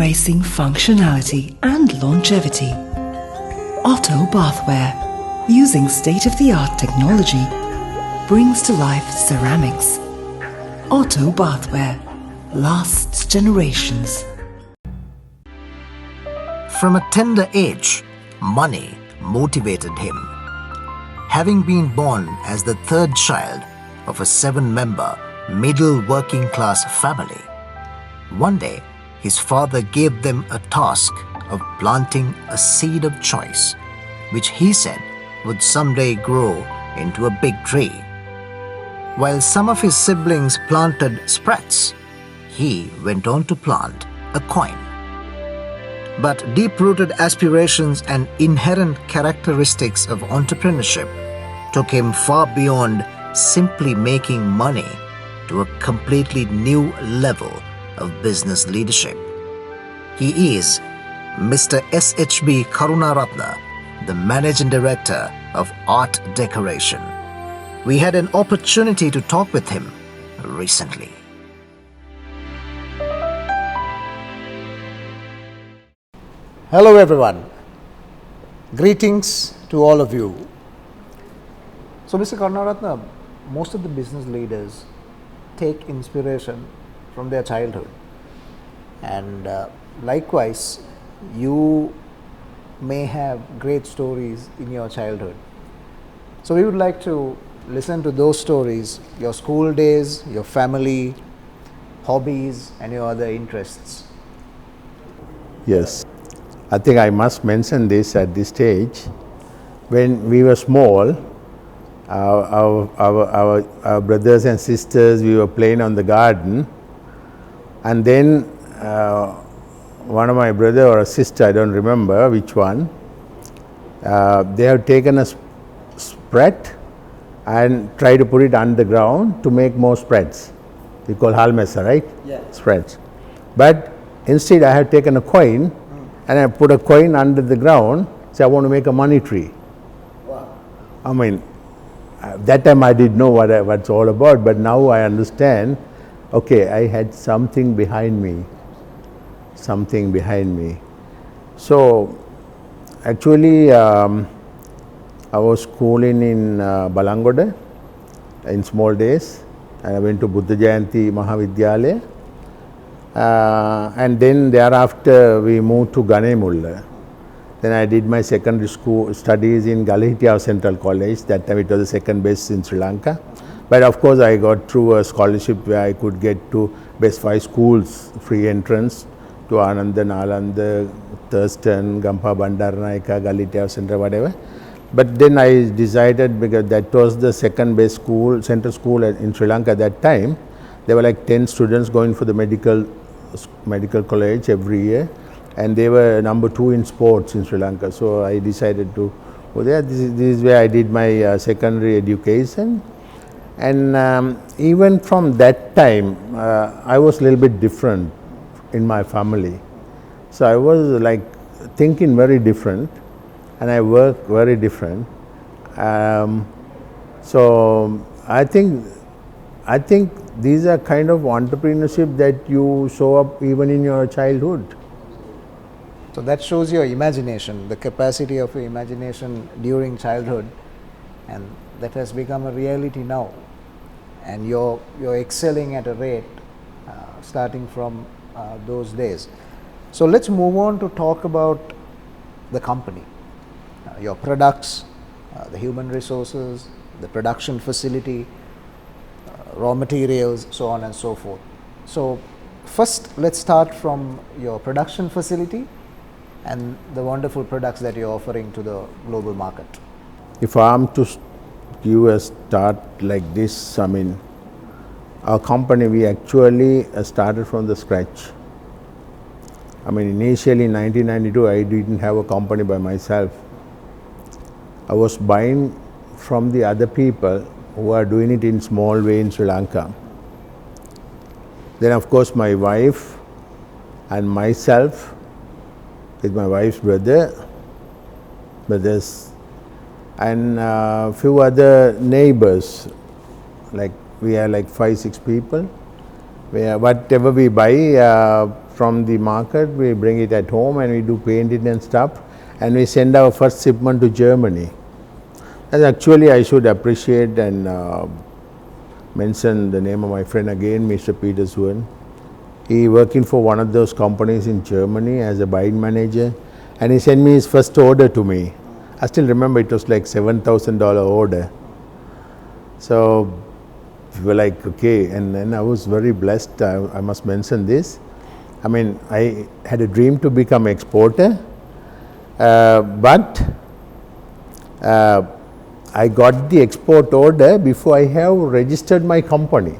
embracing functionality and longevity. Otto Bathware, using state-of-the-art technology, brings to life ceramics. Otto Bathware lasts generations. From a tender age, money motivated him. Having been born as the third child of a 7-member middle working class family, one day his father gave them a task of planting a seed of choice, which he said would someday grow into a big tree. While some of his siblings planted spreads, he went on to plant a coin. But deep-rooted aspirations and inherent characteristics of entrepreneurship took him far beyond simply making money to a completely new level of business leadership. He is Mr. SHB Karunaratne, the Managing Director of Art Decoration. We had an opportunity to talk with him recently. Hello everyone, greetings to all of you. So Mr. Karunaratne, most of the business leaders take inspiration from their childhood, and likewise you may have great stories in your childhood. So we would like to listen to those stories, your school days, your family, hobbies and your other interests. Yes, I think I must mention this at this stage. When we were small, our brothers and sisters, we were playing on the garden, and then one of my brother or a sister, I don't remember which one, they have taken a spread and try to put it underground to make more spreads. We call halmesa, right? Yeah. Spreads. But instead I have taken a coin and I put a coin under the ground, so I want to make a money tree. Wow. I mean, that time I didn't know what it's all about, but now I understand, okay, I had something behind me. So actually I was schooling in Balangoda in small days, and I went to Buddha Jayanti Mahavidyalaya, and then thereafter we moved to Ganemulla. Then I did my secondary school studies in Galahitiya Central College. That time it was the second best in Sri Lanka. But of course I got through a scholarship where I could get to best 5 schools, free entrance to Ananda, Nalanda, Thurston, Gampa, Bandaranaike, Galahitiya Central, whatever. But then I decided, because that was the second best school, central school in Sri Lanka at that time, there were like 10 students going for the medical college every year, and they were number 2 in sports in Sri Lanka. So I decided to go there. This is where I did my secondary education. And even from that time, I was a little bit different in my family. So I was like thinking very different, and I work very different. So I think these are kind of entrepreneurship that you show up even in your childhood. So that shows your imagination, the capacity of your imagination during childhood, and that has become a reality now. And you're excelling at a rate starting from those days. So let's move on to talk about the company, your products, the human resources, the production facility, raw materials, so on and so forth. So first let's start from your production facility and the wonderful products that you're offering to the global market. If I am to give a start like this, I mean, our company, we actually started from the scratch. I mean, initially in 1992, I didn't have a company by myself. I was buying from the other people who are doing it in small way in Sri Lanka. Then of course my wife and myself with my wife's brothers, and a few other neighbors, like we are like 5-6 people, where whatever we buy from the market, we bring it at home and we do paint it and stuff, and we send our first shipment to Germany. And actually, I should appreciate and mention the name of my friend again, Mr. Peter Suen. He working for one of those companies in Germany as a buying manager, and he sent me his first order to me. I still remember it was like $7,000 order. So we were like, okay, and then I was very blessed. I must mention this. I mean, I had a dream to become exporter, but I got the export order before I have registered my company.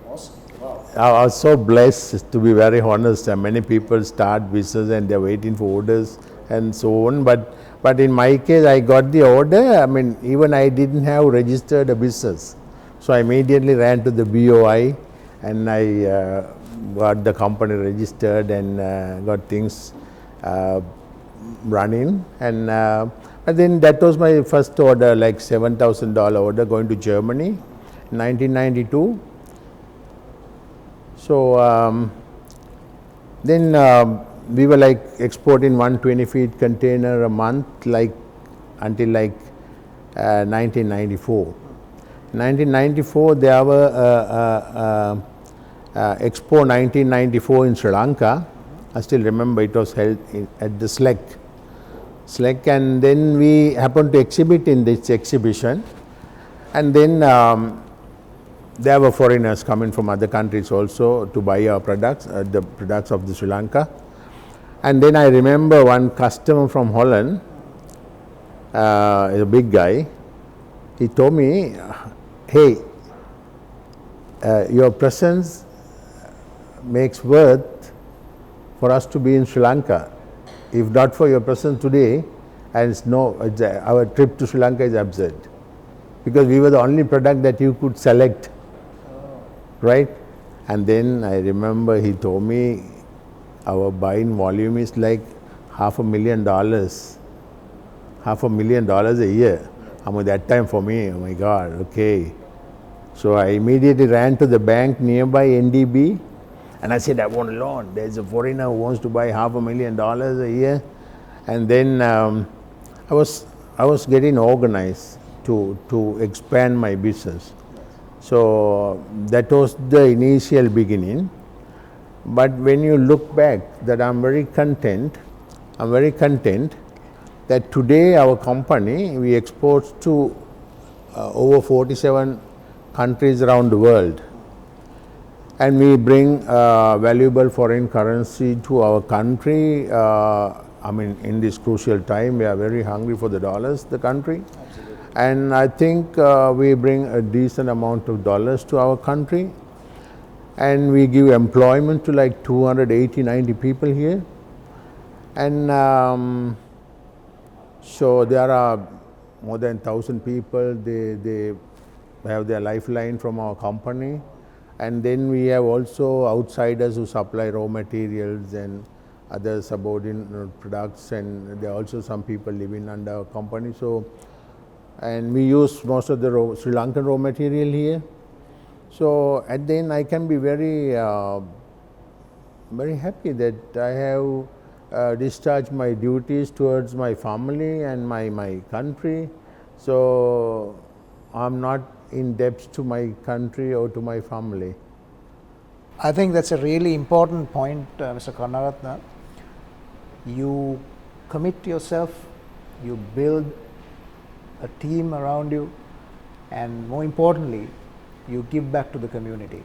Awesome. Wow. I was so blessed, to be very honest. Many people start business and they're waiting for orders and so on. But in my case, I got the order. I mean, even I didn't have registered a business. So I immediately ran to the BOI and I got the company registered and got things running. And then that was my first order, like $7,000 order going to Germany in 1992. So then we were like exporting 120 feet container a month, like until like 1994. 1994, there were Expo 1994 in Sri Lanka. I still remember it was held at the SLEC, and then we happened to exhibit in this exhibition, and then there were foreigners coming from other countries also to buy our products, the products of the Sri Lanka. And then I remember one customer from Holland, a big guy, he told me, hey, your presence makes worth for us to be in Sri Lanka. If not for your presence today, and our trip to Sri Lanka is absurd, because we were the only product that you could select, right? And then I remember he told me our buying volume is like $500,000, $500,000 a year. I mean, that time for me, oh my God, okay. So I immediately ran to the bank nearby, NDB, and I said, I want a loan. There's a foreigner who wants to buy $500,000 a year. And then I was getting organized to expand my business. So that was the initial beginning. But when you look back, that I'm very content that today our company, we export to over 47 countries around the world, and we bring valuable foreign currency to our country. I mean, in this crucial time, we are very hungry for the dollars, the country. Absolutely. And I think we bring a decent amount of dollars to our country, and we give employment to like 280-90 people here. And so there are more than 1,000 people, they have their lifeline from our company. And then we have also outsiders who supply raw materials and other subordinate products, and there are also some people living under our company. So, and we use most of the Sri Lankan raw material here. So at the end, I can be very, very happy that I have discharged my duties towards my family and my country. So I'm not in debt to my country or to my family. I think that's a really important point, Mr. Karnaratna. You commit yourself, you build a team around you, and more importantly, you give back to the community.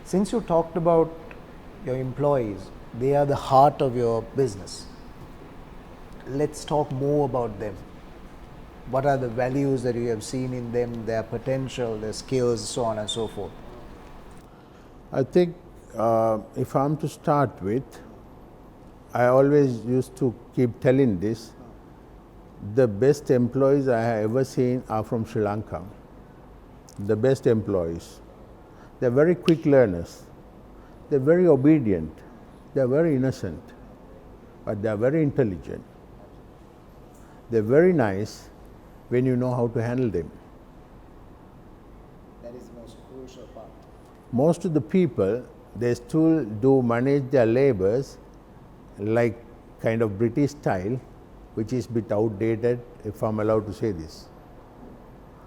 Since you talked about your employees, they are the heart of your business. Let's talk more about them. What are the values that you have seen in them, their potential, their skills, so on and so forth? I think if I'm to start with, I always used to keep telling this, the best employees I have ever seen are from Sri Lanka. The best employees. They're very quick learners. They're very obedient. They're very innocent. But they're very intelligent. They're very nice when you know how to handle them. That is the most crucial part. Most of the people, they still do manage their labors like kind of British style, which is a bit outdated, if I'm allowed to say this.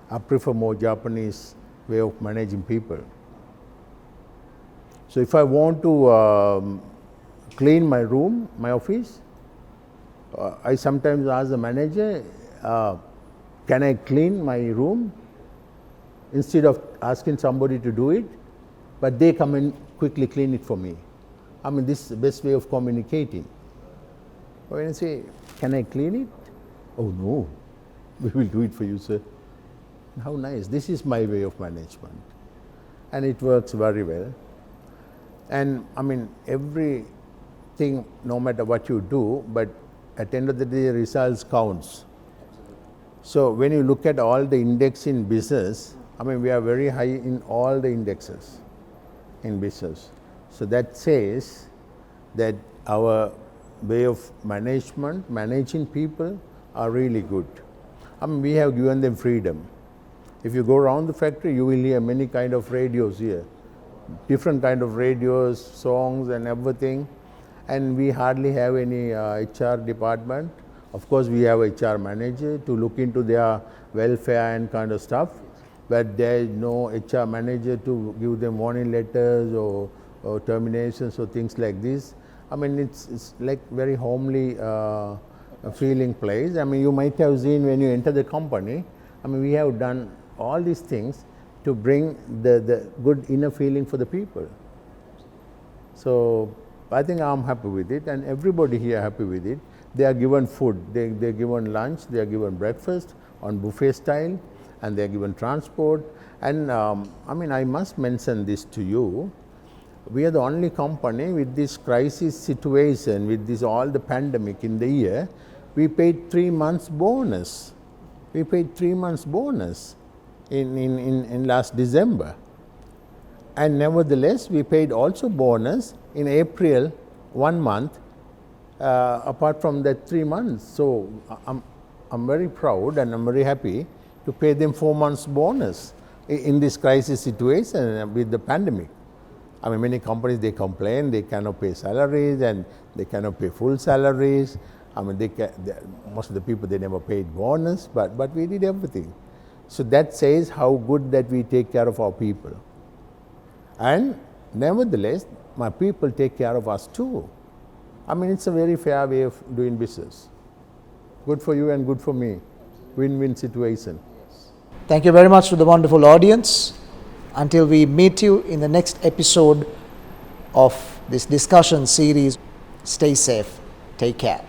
I prefer more Japanese way of managing people. So if I want to clean my room, my office, I sometimes ask the manager, can I clean my room? Instead of asking somebody to do it, but they come and quickly clean it for me. I mean, this is the best way of communicating. When I say, can I clean it? Oh no, we will do it for you, sir. How nice. This is my way of management. And it works very well. And I mean, everything, no matter what you do, but at the end of the day, results counts. So when you look at all the index in business, I mean, we are very high in all the indexes in business. So that says that our way of management, managing people are really good. I mean, we have given them freedom. If you go around the factory, you will hear many kind of radios here, different kind of radios, songs and everything. And we hardly have any HR department. Of course, we have HR manager to look into their welfare and kind of stuff, but there is no HR manager to give them warning letters or terminations or things like this. I mean, it's like very homely feeling place. I mean, you might have seen when you enter the company, I mean, we have done all these things to bring the good inner feeling for the people. So I think I'm happy with it, and everybody here happy with it. They are given food, they're given lunch, they are given breakfast on buffet style, and they are given transport. And I mean, I must mention this to you. We are the only company with this crisis situation, with this all the pandemic in the year, we paid 3 months bonus. We paid 3 months bonus in last December. And nevertheless, we paid also bonus in April 1 month, apart from that 3 months. So I'm very proud and I'm very happy to pay them 4 months bonus in this crisis situation with the pandemic. I mean, many companies, they complain they cannot pay salaries and they cannot pay full salaries. I mean, most of the people, they never paid bonus, but we did everything. So that says how good that we take care of our people. And nevertheless, my people take care of us too. I mean, it's a very fair way of doing business. Good for you and good for me. Win-win situation. Thank you very much to the wonderful audience. Until we meet you in the next episode of this discussion series, stay safe, take care.